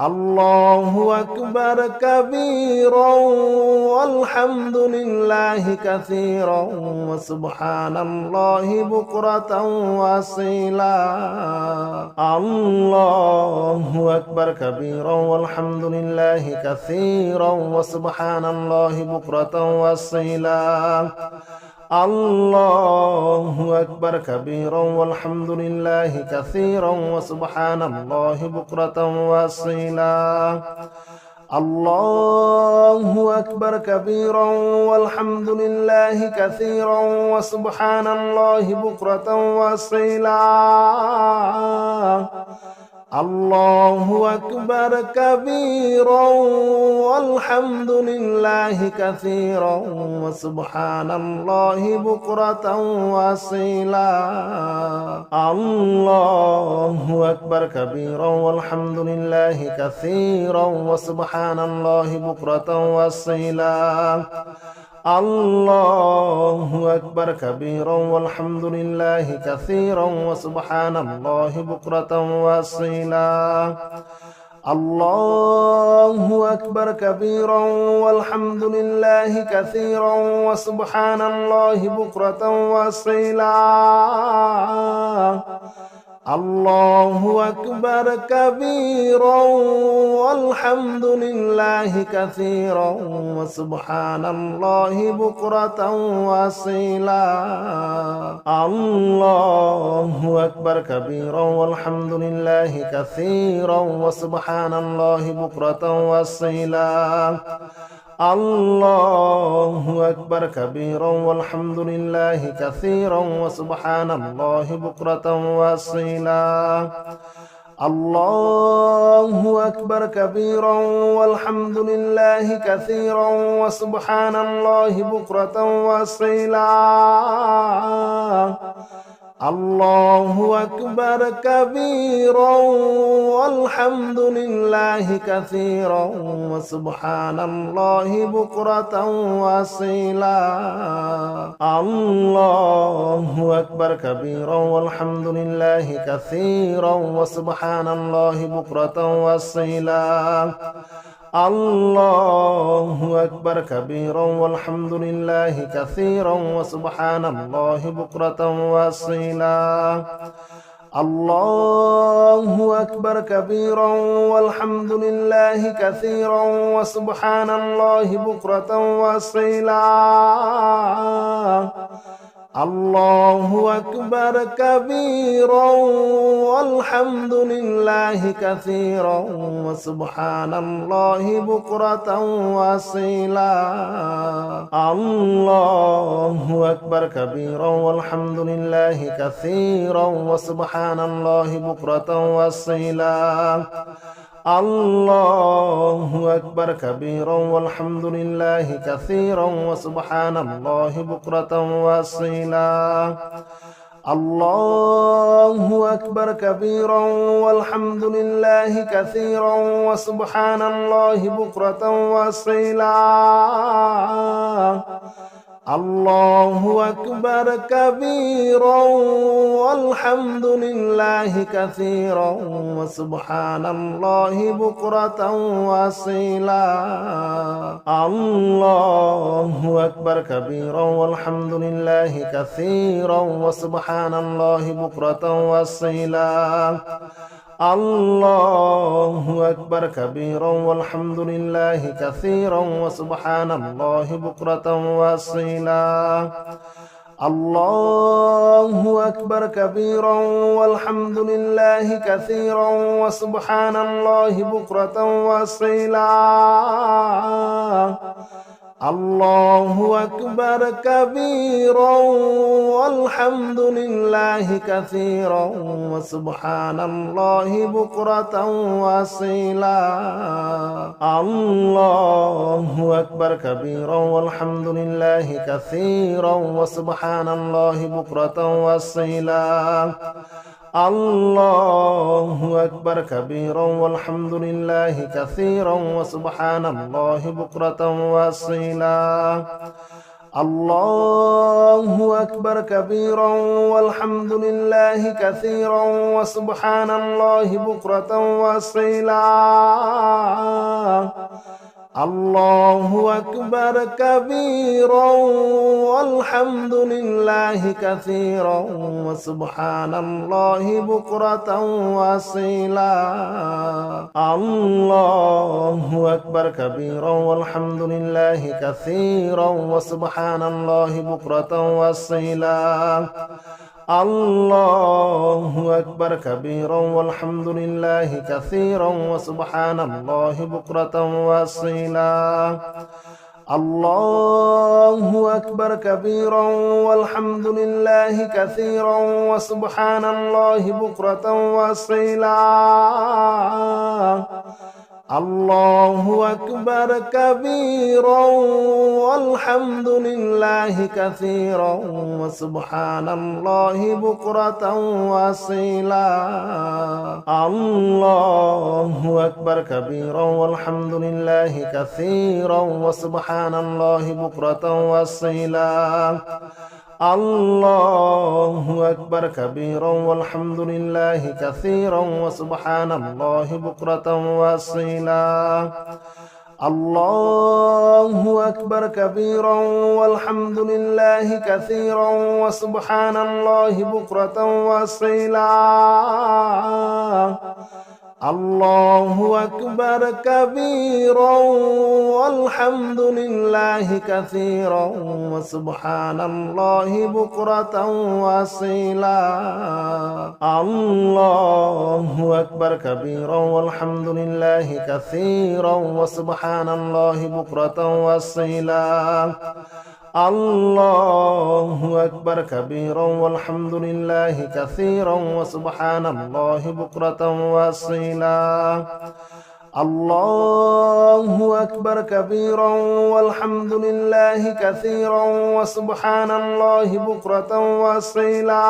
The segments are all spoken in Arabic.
الله أكبر كبيرا والحمد لله كثيرا وسبحان الله بكرة وأصيلا الله أكبر كبيرا والحمد لله كثيرا وسبحان الله بكرة وأصيلا الله أكبر كبيرا والحمد لله كثيرا وسبحان الله بكرة وأصيلا الله أكبر كبيرا والحمد لله كثيرا وسبحان الله بكرة وأصيلا الله أكبر كبيرا والحمد لله كثيرا وسبحان الله بكرة وأصيلا الله أكبر كبيرا والحمد لله كثيرا وسبحان الله بكرة وأصيلا الله أكبر كبيرا والحمد لله كثيرا وسبحان الله بكرة وأصيلا الله أكبر كبيرا والحمد لله كثيرا وسبحان الله بكرة وأصيلا الله أكبر كبيرا والحمد لله كثيرا وسبحان الله بكرة وأصيلا الله أكبر كبيرا والحمد لله كثيرا وسبحان الله بكرة وأصيلا الله أكبر كبيرا والحمد لله كثيرا وسبحان الله بكرة وأصيلا الله أكبر كبيرا والحمد لله كثيرا وسبحان الله بكرة وأصيلا الله أكبر كبيرا والحمد لله كثيرا وسبحان الله بكرة وأصيلا الله أكبر كبيرا والحمد لله كثيرا وسبحان الله بكرة وأصيلا الله أكبر كبيرا والحمد لله كثيرا وسبحان الله بكرة وأصيلا الله أكبر كبيرا والحمد لله كثيرا وسبحان الله بكرة وأصيلا الله أكبر كبيرا والحمد لله كثيرا وسبحان الله بكرة وأصيلا الله أكبر كبيرا والحمد لله كثيرا وسبحان الله بكرة وأصيلا الله أكبر كبيرا والحمد لله كثيرا وسبحان الله بكرة وأصيلا الله أكبر كبيرا والحمد لله كثيرا وسبحان الله بكرة وأصيلا الله أكبر كبيرا والحمد لله كثيرا وسبحان الله بكرة وأصيلا الله أكبر كبيرا والحمد لله كثيرا وسبحان الله بكرة وأصيلا الله أكبر كبيرا والحمد لله كثيرا وسبحان الله بكرة وأصيلا الله أكبر كبيرا والحمد لله كثيرا وسبحان الله بكرة وأصيلا الله أكبر كبيرا والحمد لله كثيرا وسبحان الله بكرة وأصيلا الله أكبر كبيرا والحمد لله كثيرا وسبحان الله بكرة وأصيلا الله أكبر كبيرا والحمد لله كثيرا وسبحان الله بكرة وأصيلا الله أكبر كبيرا والحمد لله كثيرا وسبحان الله بكرة وأصيلا الله أكبر كبيرا والحمد لله كثيرا وسبحان الله بكرة وأصيلا الله أكبر كبيرا والحمد لله كثيرا وسبحان الله بكرة وأصيلا الله أكبر كبيرا والحمد لله كثيرا وسبحان الله بكرة وأصيلا الله أكبر كبيرا والحمد لله كثيرا وسبحان الله بكرة وأصيلا الله أكبر كبيرا والحمد لله كثيرا وسبحان الله بكرة وأصيلا الله أكبر كبيرا والحمد لله كثيرا وسبحان الله بكرة وأصيلا الله أكبر كبيرا والحمد لله كثيرا وسبحان الله بكرة وأصيلا الله أكبر كبيرا والحمد لله كثيرا وسبحان الله بكرة وأصيلا الله أكبر كبيرا والحمد لله كثيرا وسبحان الله بكرة وأصيلا الله أكبر كبيرا والحمد لله كثيرا وسبحان الله بكرة وأصيلا الله أكبر كبيرا والحمد لله كثيرا وسبحان الله بكرة وأصيلا الله أكبر كبيرا والحمد لله كثيرا وسبحان الله بكرة وأصيلا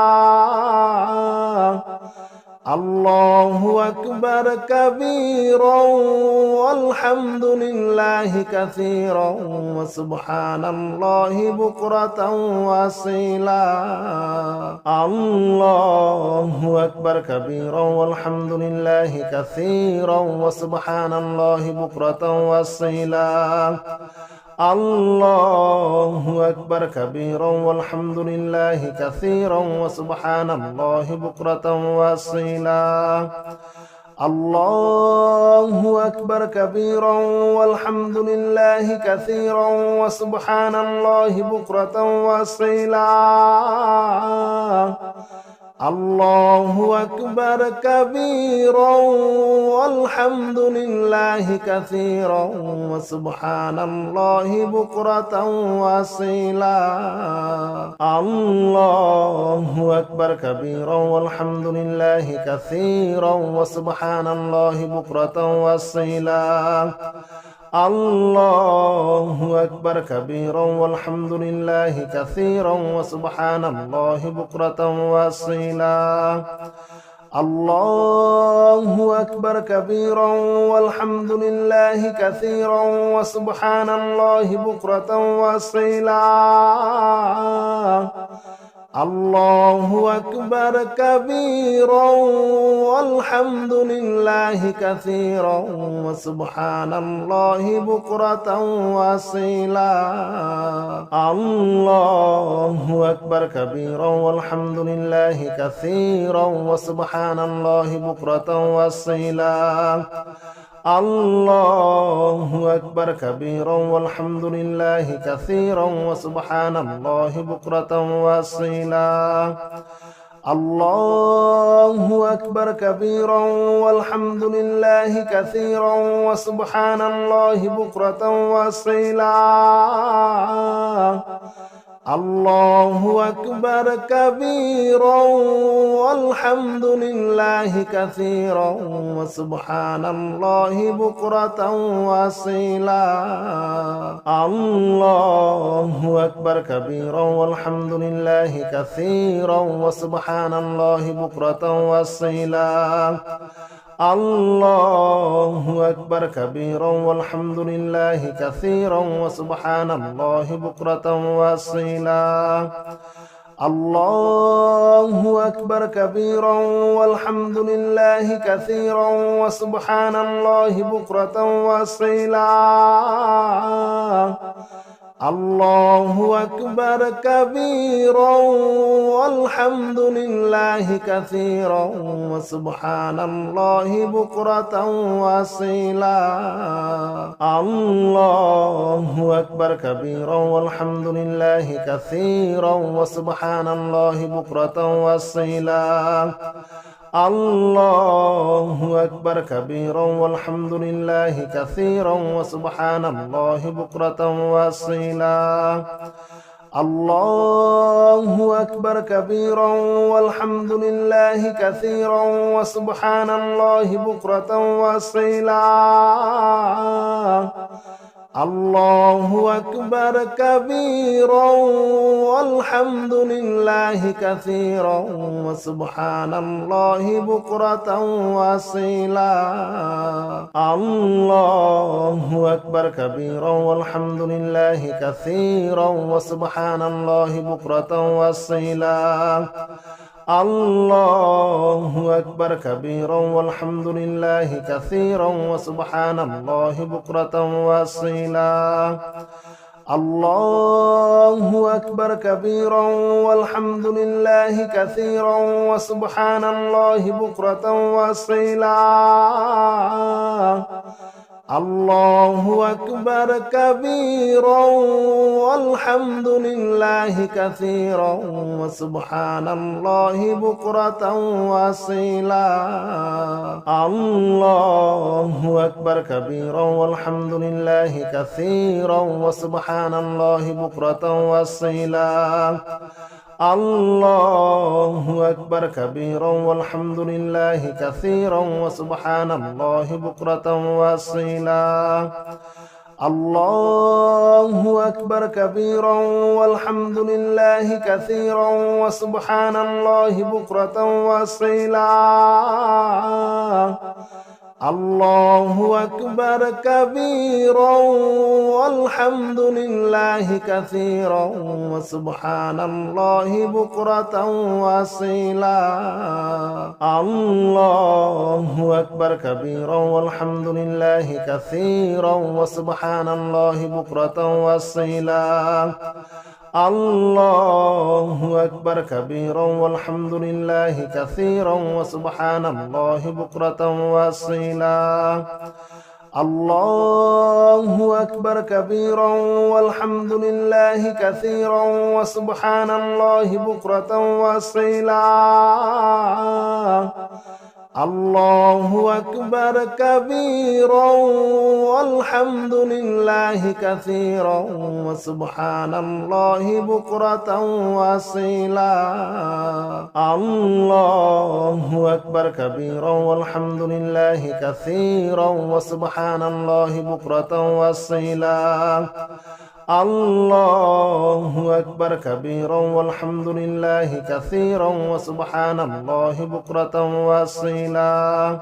الله أكبر كبيرا والحمد لله كثيرا وسبحان الله بكرة وأصيلا الله أكبر كبيرا والحمد لله كثيرا وسبحان الله بكرة وأصيلا الله أكبر كبيرا والحمد لله كثيرا وسبحان الله بكرة وأصيلا الله أكبر كبيرا والحمد لله كثيرا وسبحان الله بكرة وأصيلا الله أكبر كبيرا والحمد لله كثيرا وسبحان الله بكرة وأصيلا الله أكبر كبيرا والحمد لله كثيرا وسبحان الله بكرة وأصيلا الله أكبر كبيرا والحمد لله كثيرا وسبحان الله بكرة وأصيلا الله أكبر كبيرا والحمد لله كثيرا وسبحان الله بكرة وأصيلا الله أكبر كبيرا والحمد لله كثيرا وسبحان الله بكرة وأصيلا الله أكبر كبيرا والحمد لله كثيرا وسبحان الله بكرة وأصيلا الله أكبر كبيرا والحمد لله كثيرا وسبحان الله بكرة وأصيلا الله أكبر كبيرا والحمد لله كثيرا وسبحان الله بكرة وأصيلا الله أكبر كبيرا والحمد لله كثيرا وسبحان الله بكرة وأصيلا الله أكبر كبيرا والحمد لله كثيرا وسبحان الله بكرة وأصيلا الله أكبر كبيرا والحمد لله كثيرا وسبحان الله بكرة وأصيلا الله أكبر كبيرا والحمد لله كثيرا وسبحان الله بكرة وأصيلا الله أكبر كبيرا والحمد لله كثيرا وسبحان الله بكرة وأصيلا الله أكبر كبيرا والحمد لله كثيرا وسبحان الله بكرة وأصيلا الله أكبر كبيرا والحمد لله كثيرا وسبحان الله بكرة وأصيلا الله أكبر كبيرا والحمد لله كثيرا وسبحان الله بكرة وأصيلا الله أكبر كبيرا والحمد لله كثيرا وسبحان الله بكرة وأصيلا الله أكبر كبيرا والحمد لله كثيرا وسبحان الله بكرة وأصيلا الله أكبر كبيرا والحمد لله كثيرا وسبحان الله بكرة وأصيلا الله أكبر كبيرا والحمد لله كثيرا وسبحان الله بكرة وأصيلا الله أكبر كبيرا والحمد لله كثيرا وسبحان الله بكرة وأصيلا الله أكبر كبيرا والحمد لله كثيرا وسبحان الله بكرة وأصيلا الله أكبر كبيرا والحمد لله كثيرا وسبحان الله بكرة وأصيلا الله أكبر كبيرا والحمد لله كثيرا وسبحان الله بكرة وأصيلا الله أكبر كبيرا والحمد لله كثيرا وسبحان الله بكرة وأصيلا الله أكبر كبيرا والحمد لله كثيرا وسبحان الله بكرة وأصيلا الله أكبر كبيرا والحمد لله كثيرا وسبحان الله بكرة وأصيلا الله أكبر كبيرا والحمد لله كثيرا وسبحان الله بكرة وأصيلا الله أكبر كبيرا والحمد لله كثيرا وسبحان الله بكرة وأصيلا الله أكبر كبيرا والحمد لله كثيرا وسبحان الله بكرة وأصيلا الله أكبر كبيرا والحمد لله كثيرا وسبحان الله بكرة وأصيلا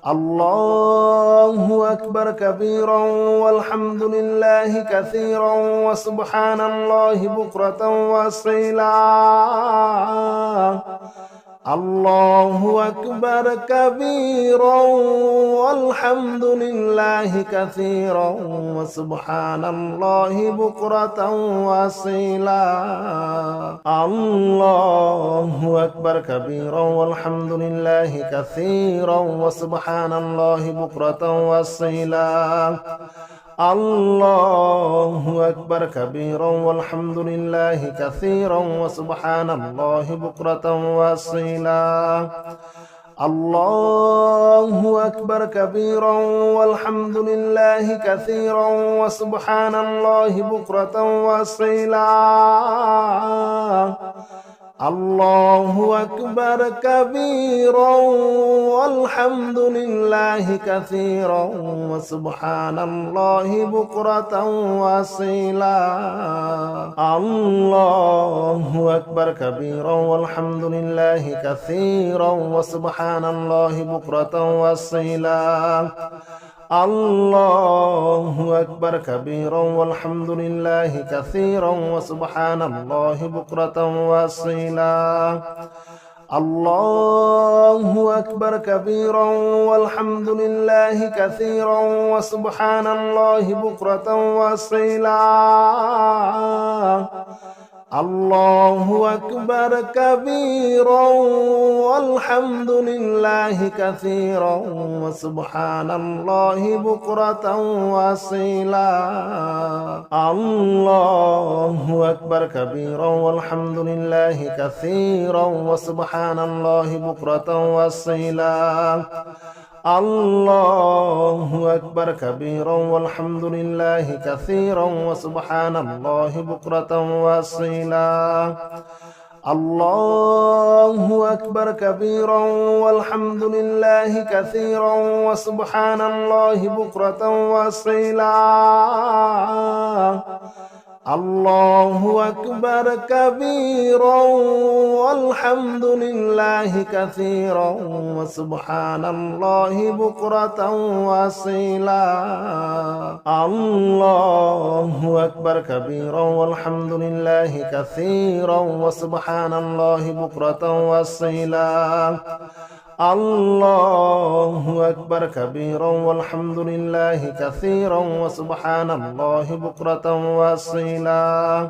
الله أكبر كبيرا والحمد لله كثيرا وسبحان الله بكرة وأصيلا الله أكبر كبيرا والحمد لله كثيرا وسبحان الله بكرة وأصيلا الله أكبر كبيرا والحمد لله كثيرا وسبحان الله بكرة وأصيلا الله أكبر كبيرا والحمد لله كثيرا وسبحان الله بكرة وأصيلا الله أكبر كبيرا والحمد لله كثيرا وسبحان الله بكرة وأصيلا الله أكبر كبيرا والحمد لله كثيرا وسبحان الله بكرة وأصيلا. الله أكبر كبيرا والحمد لله كثيرا وسبحان الله بكرة وأصيلا. الله أكبر كبيرا والحمد لله كثيرا وسبحان الله بكرة وأصيلا. الله أكبر كبيرا والحمد لله كثيرا وسبحان الله بكرة وأصيلا. الله أكبر كبيرا والحمد لله كثيرا وسبحان الله بكرة وأصيلا. الله أكبر كبيرا والحمد لله كثيرا وسبحان الله بكرة وأصيلا. الله أكبر كبيرا والحمد لله كثيرا وسبحان الله بكرة وأصيلا. الله أكبر كبيرا والحمد لله كثيرا وسبحان الله بكرة وأصيلا. الله أكبر كبيرا والحمد لله كثيرا وسبحان الله بكرة وأصيلا. الله أكبر كبيرا والحمد لله كثيرا وسبحان الله بكرة وأصيلا. الله أكبر كبيرا والحمد لله كثيرا وسبحان الله بكرة وأصيلا.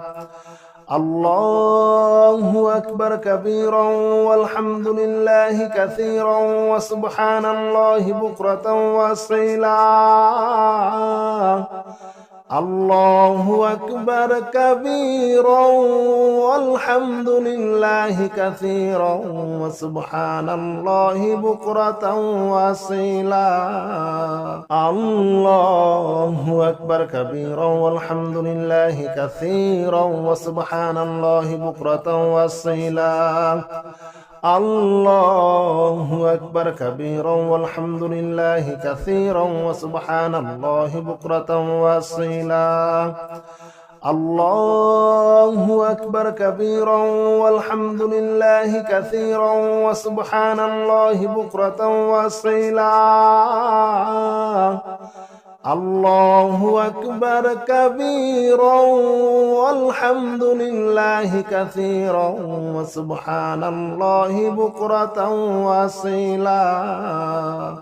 الله أكبر كبيرا والحمد لله كثيرا وسبحان الله بكرة وأصيلا. الله أكبر كبيرا والحمد لله كثيرا وسبحان الله بكرة وأصيلا. الله أكبر كبيرا والحمد لله كثيرا وسبحان الله بكرة وأصيلا. الله أكبر كبيرا والحمد لله كثيرا وسبحان الله بكرة وأصيلا. الله أكبر كبيرا والحمد لله كثيرا وسبحان الله بكرة وأصيلا. الله أكبر كبيرا والحمد لله كثيرا وسبحان الله بكرة وأصيلا.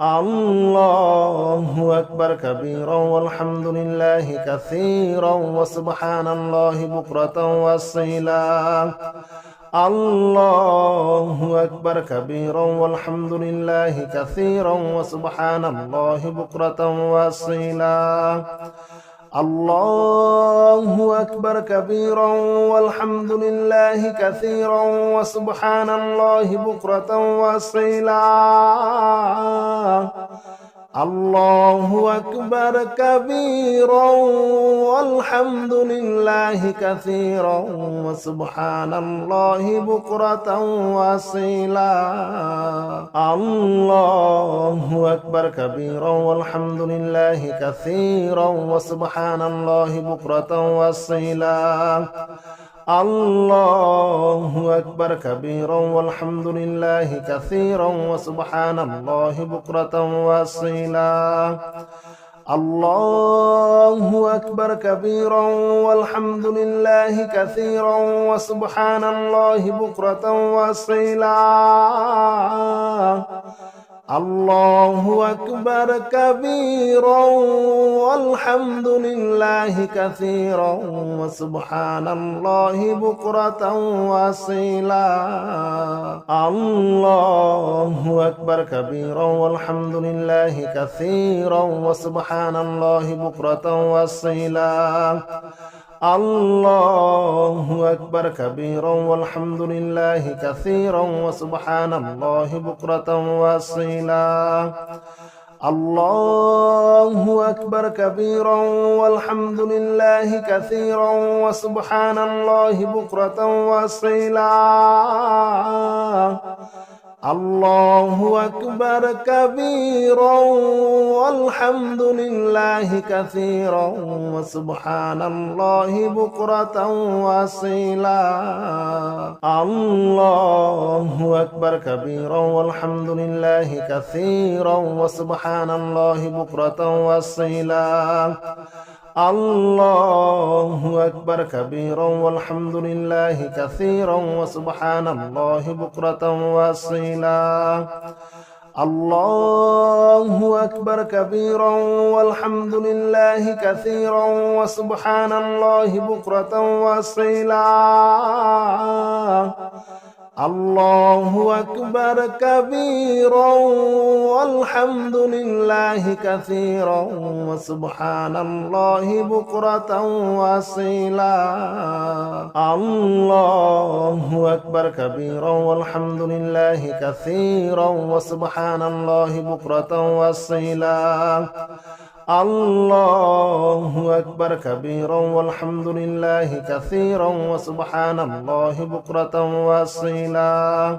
الله أكبر كبيرا والحمد لله كثيرا وسبحان الله بكرة وأصيلا. الله أكبر كبيرا والحمد لله كثيرا وسبحان الله بكرة وأصيلا. الله أكبر كبيرا والحمد لله كثيرا وسبحان الله بكرة وأصيلا. الله أكبر كبيرا والحمد لله كثيرا وسبحان الله بكرة وأصيلا. الله أكبر كبيرا والحمد لله كثيرا وسبحان الله بكرة وأصيلا. الله أكبر كبيرا والحمد لله كثيرا وسبحان الله بكرة وأصيلا. الله أكبر كبيرا والحمد لله كثيرا وسبحان الله بكرة وأصيلا. الله أكبر كبيرا والحمد لله كثيرا وسبحان الله بكرة وأصيلا. الله أكبر كبيرا والحمد لله كثيرا وسبحان الله بكرة وأصيلا. الله أكبر كبيرا والحمد لله كثيرا وسبحان الله بكرة وأصيلا. الله أكبر كبيرا والحمد لله كثيرا وسبحان الله بكرة وأصيلا الله أكبر كبيرا والحمد لله كثيرا وسبحان الله بكرة وأصيلا الله أكبر كبيرا والحمد لله كثيرا وسبحان الله بكرة وأصيلا الله أكبر كبيرا والحمد لله كثيرا وسبحان الله بكرة وأصيلا الله أكبر كبيرا والحمد لله كثيرا وسبحان الله بكرة وأصيلا الله أكبر كبيرا والحمد لله كثيرا وسبحان الله بكرة وأصيلا الله أكبر كبيرا والحمد لله كثيرا وسبحان الله بكرة وأصيلا الله أكبر كبيرا والحمد لله كثيرا وسبحان الله بكرة وأصيلا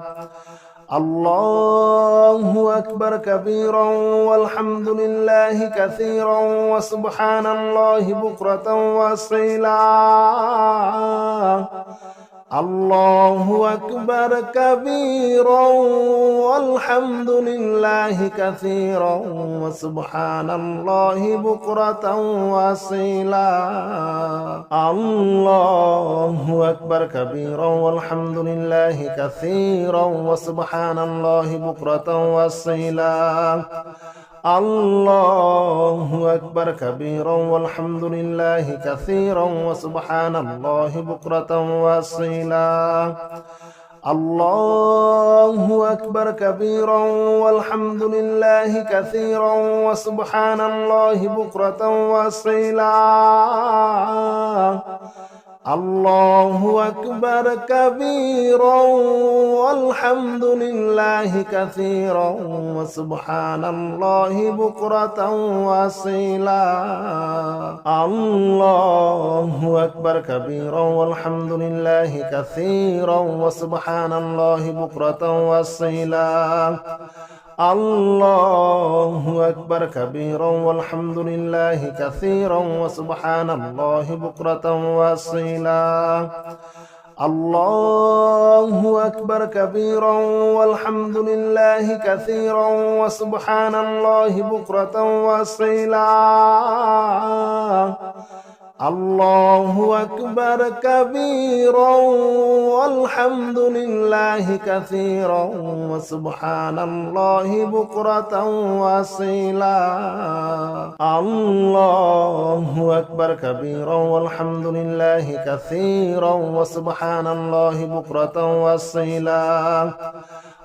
الله أكبر كبيرا والحمد لله كثيرا وسبحان الله بكرة وأصيلا الله أكبر كبيرا والحمد لله كثيرا وسبحان الله بكرة وأصيلا الله أكبر كبيرا والحمد لله كثيرا وسبحان الله بكرة وأصيلا الله أكبر كبيرا والحمد لله كثيرا وسبحان الله بكرة وأصيلا الله أكبر كبيرا والحمد لله كثيرا وسبحان الله بكرة وأصيلا الله أكبر كبيرا والحمد لله كثيرا وسبحان الله بكرة وأصيلا الله أكبر كبيرا والحمد لله كثيرا وسبحان الله بكرة وأصيلا الله أكبر كبيرا والحمد لله كثيرا وسبحان الله بكرة وأصيلا الله أكبر كبيرا والحمد لله كثيرا وسبحان الله بكرة وأصيلا الله أكبر كبيرا والحمد لله كثيرا وسبحان الله بكرة وأصيلا الله أكبر كبيرا والحمد لله كثيرا وسبحان الله بكرة وأصيلا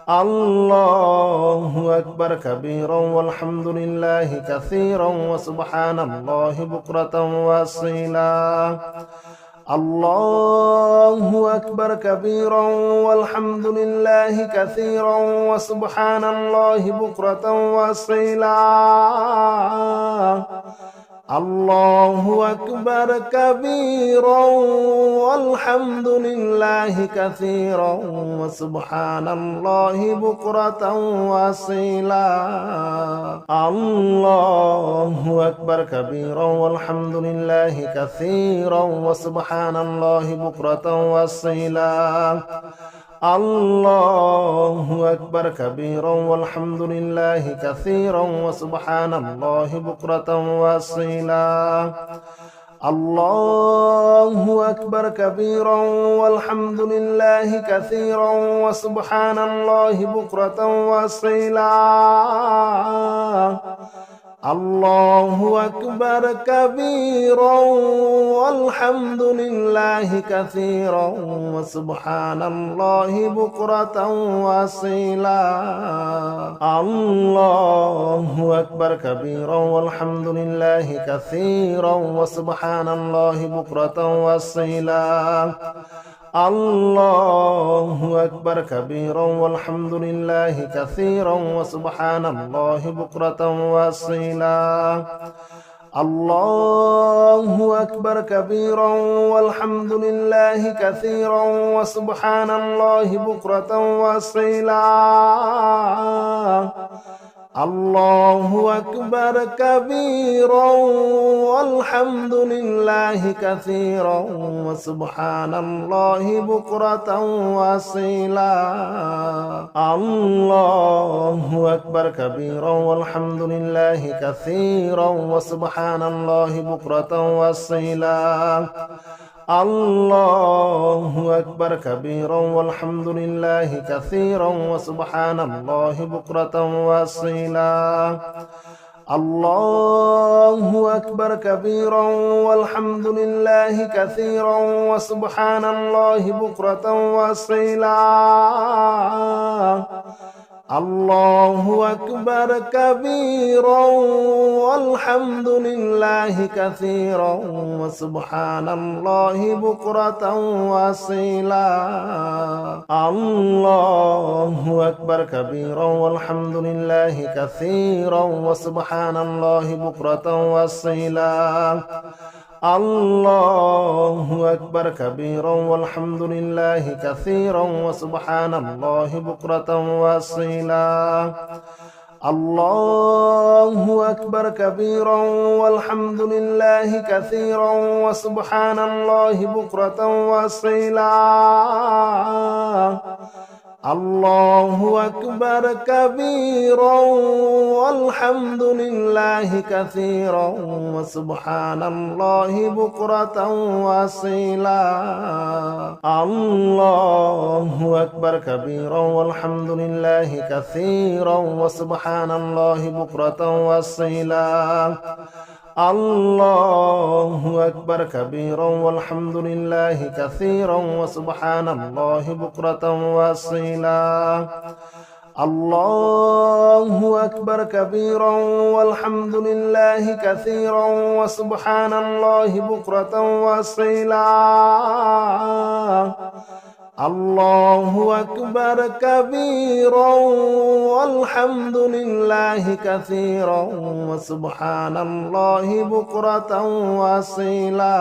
الله أكبر كبيرا والحمد لله كثيرا وسبحان الله بكرة وأصيلا الله أكبر كبيرا والحمد لله كثيرا وسبحان الله بكرة وأصيلا الله أكبر كبيرا والحمد لله كثيرا وسبحان الله بكرة وأصيلا الله أكبر كبيرا والحمد لله كثيرا وسبحان الله بكرة وأصيلا الله أكبر كبيرا والحمد لله كثيرا وسبحان الله بكرة وأصيلا الله أكبر كبيرا والحمد لله كثيرا وسبحان الله بكرة وأصيلا الله أكبر كبيرا والحمد لله كثيرا وسبحان الله بكرة وأصيلا الله أكبر كبيرا والحمد لله كثيرا وسبحان الله بكرة وأصيلا الله أكبر كبيرا والحمد لله كثيرا وسبحان الله بكرة وأصيلا الله أكبر كبيرا والحمد لله كثيرا وسبحان الله بكرة وأصيلا الله أكبر كبيرا والحمد لله كثيرا وسبحان الله بكرة وأصيلا الله أكبر كبيرا والحمد لله كثيرا وسبحان الله بكرة وأصيلا الله أكبر كبيرا والحمد لله كثيرا وسبحان الله بكرة وأصيلا الله أكبر كبيرا والحمد لله كثيرا وسبحان الله بكرة وأصيلا الله أكبر كبيرا والحمد لله كثيرا وسبحان الله بكرة وأصيلا الله أكبر كبيرا والحمد لله كثيرا وسبحان الله بكرة وأصيلا الله أكبر كبيرا والحمد لله كثيرا وسبحان الله بكرة وأصيلا الله أكبر كبيرا والحمد لله كثيرا وسبحان الله بكرة وأصيلا الله أكبر كبيرا والحمد لله كثيرا وسبحان الله بكرة وأصيلا الله أكبر كبيرا والحمد لله كثيرا وسبحان الله بكرة وأصيلا الله أكبر كبيرا والحمد لله كثيرا وسبحان الله بكرة وأصيلا الله أكبر كبيرا والحمد لله كثيرا وسبحان الله بكرة وأصيلا الله أكبر كبيرا والحمد لله كثيرا وسبحان الله بكرة وأصيلا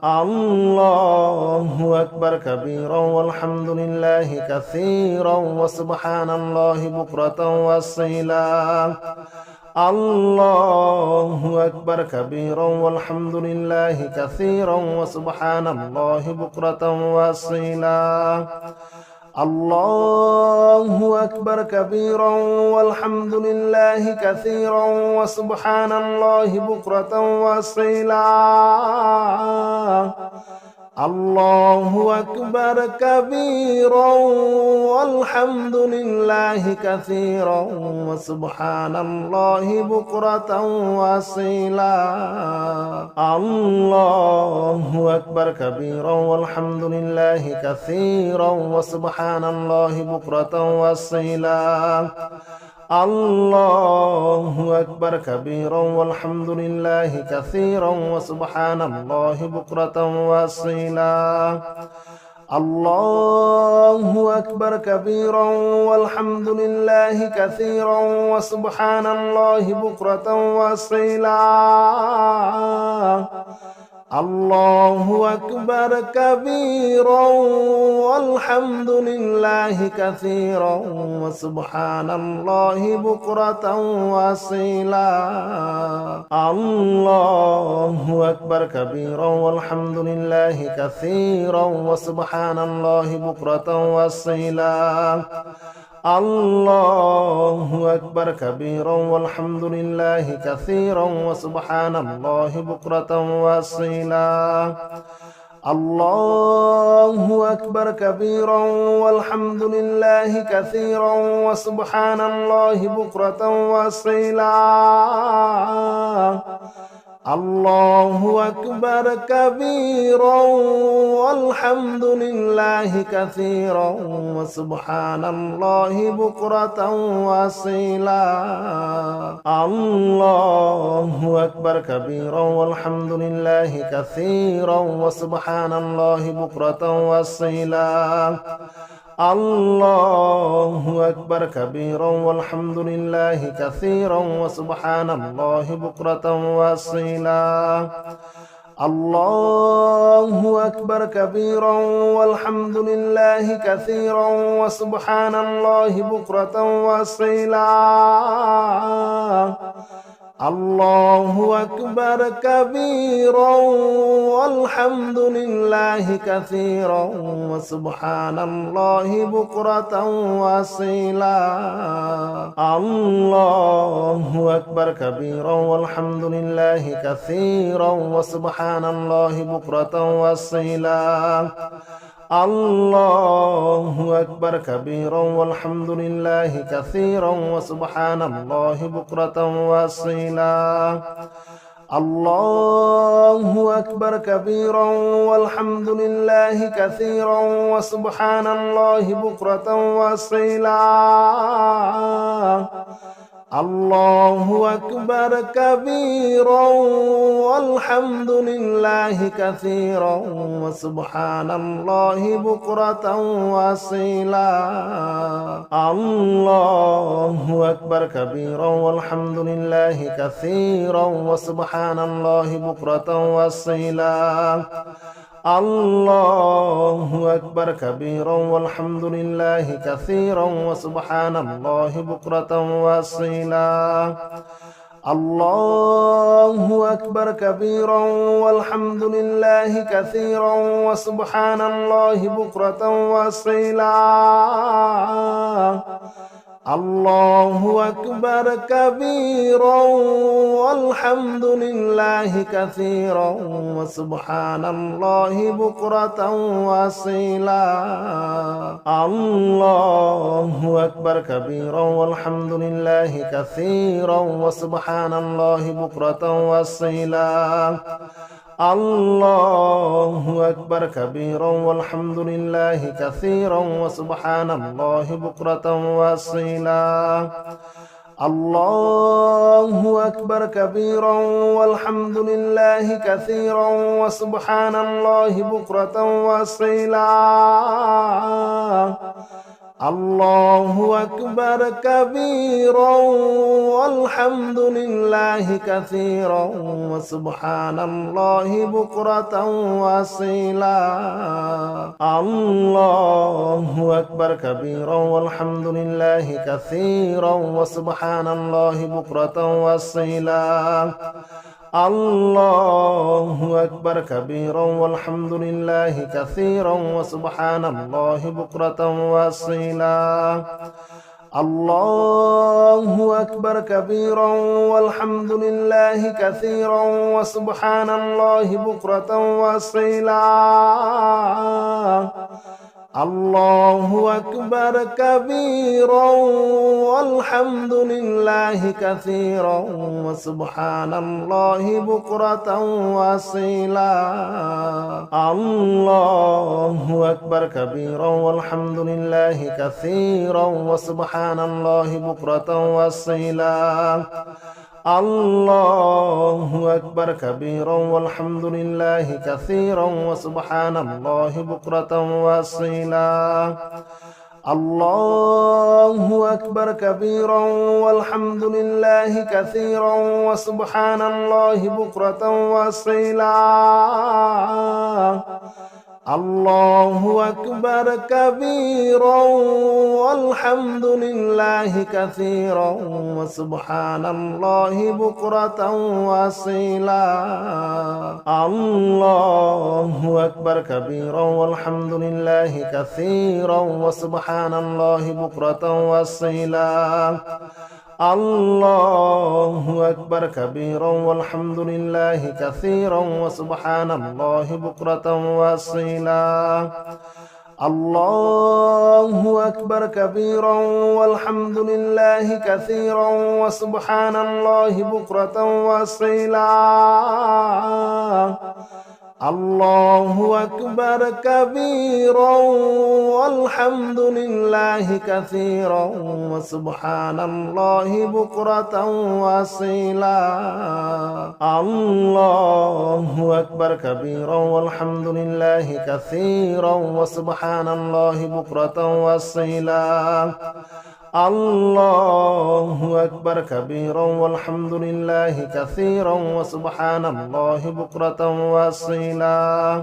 الله أكبر كبيرا والحمد لله كثيرا وسبحان الله بكرة وأصيلا الله أكبر كبيرا والحمد لله كثيرا وسبحان الله بكرة وأصيلا الله أكبر كبيرا والحمد لله كثيرا وسبحان الله بكرة وأصيلا الله أكبر كبيرا والحمد لله كثيرا وسبحان الله بكرة وأصيلا الله أكبر كبيرا والحمد لله كثيرا وسبحان الله بكرة وأصيلا الله أكبر كبيرا والحمد لله كثيرا وسبحان الله بكرة وأصيلا الله أكبر كبيرا والحمد لله كثيرا وسبحان الله بكرة وأصيلا الله أكبر كبيرا والحمد لله كثيرا وسبحان الله بكرة وأصيلا الله أكبر كبيرا والحمد لله كثيرا وسبحان الله بكرة وأصيلا الله أكبر كبيرا والحمد لله كثيرا وسبحان الله بكرة وأصيلا الله أكبر كبيرا والحمد لله كثيرا وسبحان الله بكرة وأصيلا الله أكبر كبيرا والحمد لله كثيرا وسبحان الله بكرة وأصيلا الله أكبر كبيرا والحمد لله كثيرا وسبحان الله بكرة وأصيلا الله أكبر كبيرا والحمد لله كثيرا وسبحان الله بكرة وأصيلا الله أكبر كبيرا والحمد لله كثيرا وسبحان الله بكرة وأصيلا الله أكبر كبيرا والحمد لله كثيرا وسبحان الله بكرة وأصيلا الله أكبر كبيرا والحمد لله كثيرا وسبحان الله بكرة وأصيلا الله أكبر كبيرا والحمد لله كثيرا وسبحان الله بكرة وأصيلا الله أكبر كبيرا والحمد لله كثيرا وسبحان الله بكرة وأصيلا الله أكبر كبيرا والحمد لله كثيرا وسبحان الله بكرة وأصيلا الله أكبر كبيرا والحمد لله كثيرا وسبحان الله بكرة وأصيلا الله أكبر كبيرا والحمد لله كثيرا وسبحان الله بكرة وأصيلا الله أكبر كبيرا والحمد لله كثيرا وسبحان الله بكرة وأصيلا الله أكبر كبيرا والحمد لله كثيرا وسبحان الله بكرة وأصيلا الله أكبر كبيرا والحمد لله كثيرا وسبحان الله بكرة وأصيلا الله أكبر كبيرا والحمد لله كثيرا وسبحان الله بكرة وأصيلا الله أكبر كبيرا والحمد لله كثيرا وسبحان الله بكرة وأصيلا الله أكبر كبيرا والحمد لله كثيرا وسبحان الله بكرة وأصيلا الله أكبر كبيرا والحمد لله كثيرا وسبحان الله بكرة وأصيلا الله أكبر كبيرا والحمد لله كثيرا وسبحان الله بكرة وأصيلا الله أكبر كبيرا والحمد لله كثيرا وسبحان الله بكرة وأصيلا الله أكبر كبيرا والحمد لله كثيرا وسبحان الله بكرة وأصيلا الله أكبر كبيرا والحمد لله كثيرا وسبحان الله بكرة وأصيلا الله أكبر كبيرا والحمد لله كثيرا وسبحان الله بكرة وأصيلا الله أكبر كبيرا والحمد لله كثيرا وسبحان الله بكرة وأصيلا الله أكبر كبيرا والحمد لله كثيرا وسبحان الله بكرة وأصيلا الله أكبر كبيرا والحمد لله كثيرا وسبحان الله بكرة وأصيلا الله أكبر كبيرا والحمد لله كثيرا وسبحان الله بكرة وأصيلا الله أكبر كبيرا والحمد لله كثيرا وسبحان الله بكرة وأصيلا الله أكبر كبيرا والحمد لله كثيرا وسبحان الله بكرة وأصيلا الله أكبر كبيرا والحمد لله كثيرا وسبحان الله بكرة وأصيلا الله أكبر كبيرا والحمد لله كثيرا وسبحان الله بكرة وأصيلا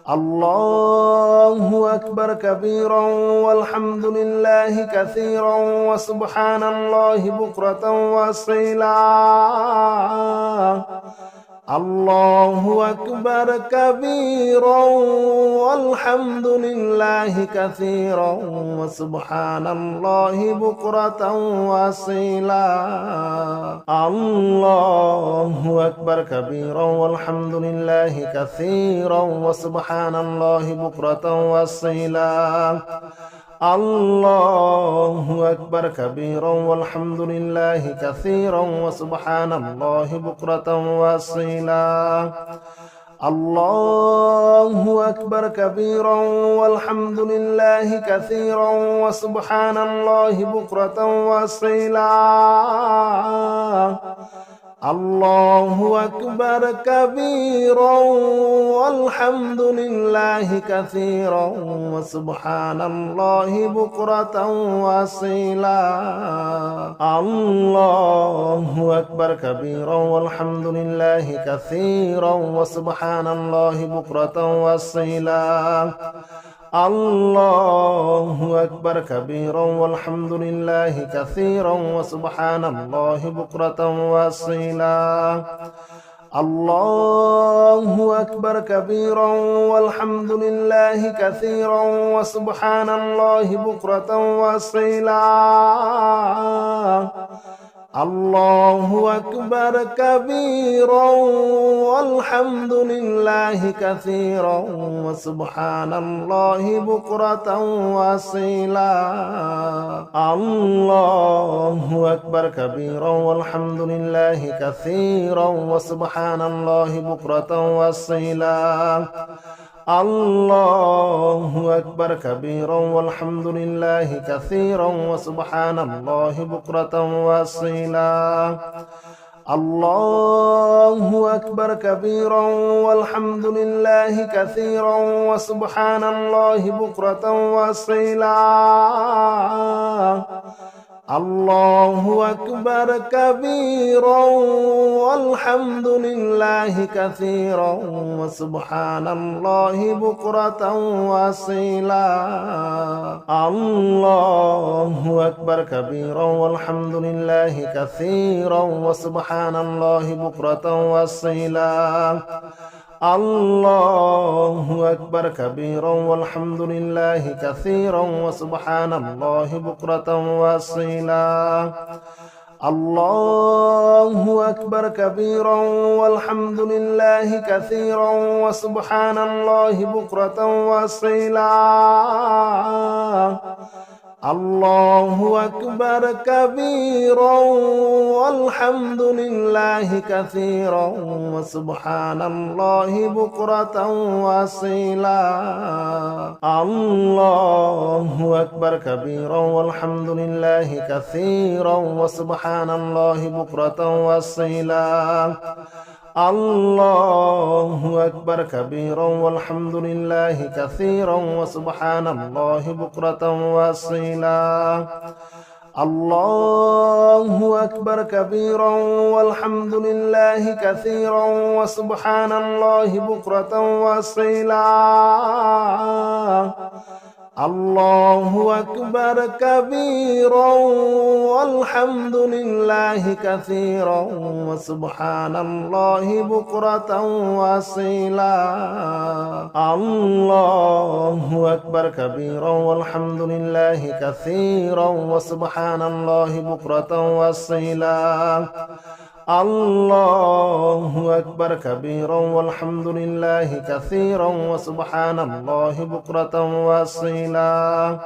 الله أكبر كبيرا والحمد لله كثيرا وسبحان الله بكرة وأصيلا الله أكبر كبيرا والحمد لله كثيرا وسبحان الله بكرة وأصيلا الله أكبر كبيرا والحمد لله كثيرا وسبحان الله بكرة وأصيلا الله أكبر كبيرا والحمد لله كثيرا وسبحان الله بكرة وأصيلا الله أكبر كبيرا والحمد لله كثيرا وسبحان الله بكرة وأصيلا الله أكبر كبيرا والحمد لله كثيرا وسبحان الله بكرة وأصيلا الله أكبر كبيرا والحمد لله كثيرا وسبحان الله بكرة وأصيلا الله أكبر كبيرا والحمد لله كثيرا وسبحان الله بكرة وأصيلا الله أكبر كبيرا والحمد لله كثيرا وسبحان الله بكرة وأصيلا الله أكبر كبيرا والحمد لله كثيرا وسبحان الله بكرة وأصيلا الله أكبر كبيرا والحمد لله كثيرا وسبحان الله بكرة وأصيلا الله أكبر كبيرا والحمد لله كثيرا وسبحان الله بكرة وأصيلا الله أكبر كبيرا والحمد لله كثيرا وسبحان الله بكرة وأصيلا الله أكبر كبيرا والحمد لله كثيرا وسبحان الله بكرة وأصيلا الله أكبر كبيرا والحمد لله كثيرا وسبحان الله بكرة وأصيلا الله أكبر كبيرا والحمد لله كثيرا وسبحان الله بكرة وأصيلا الله أكبر كبيرا والحمد لله كثيرا وسبحان الله بكرة وأصيلا الله أكبر كبيرا والحمد لله كثيرا وسبحان الله بكرة وأصيلا الله أكبر كبيرا والحمد لله كثيرا وسبحان الله بكرة وأصيلا الله أكبر كبيرا والحمد لله كثيرا وسبحان الله بكرة وأصيلا الله أكبر كبيرا والحمد لله كثيرا وسبحان الله بكرة وأصيلا الله أكبر كبيرا والحمد لله كثيرا وسبحان الله بكرة وأصيلا الله أكبر كبيرا والحمد لله كثيرا وسبحان الله بكرة وأصيلا الله أكبر كبيرا والحمد لله كثيرا وسبحان الله بكرة وأصيلا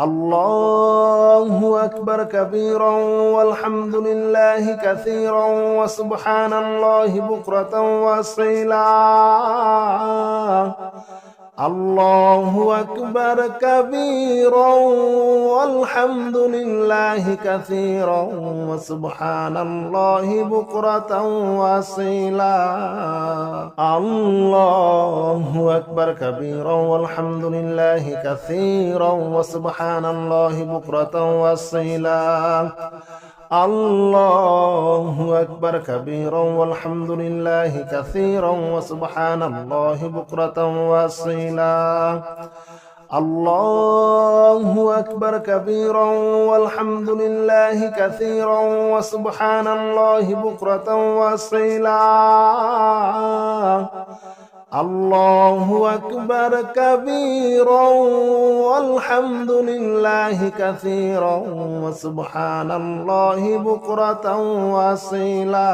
الله أكبر كبيرا والحمد لله كثيرا وسبحان الله بكرة وأصيلا الله أكبر كبيرا والحمد لله كثيرا وسبحان الله بكرة وأصيلا الله أكبر كبيرا والحمد لله كثيرا وسبحان الله بكرة وأصيلا الله أكبر كبيرا والحمد لله كثيرا وسبحان الله بكرة وأصيلا الله أكبر كبيرا والحمد لله كثيرا وسبحان الله بكرة وأصيلا الله أكبر كبيرا والحمد لله كثيرا وسبحان الله بكرة وأصيلا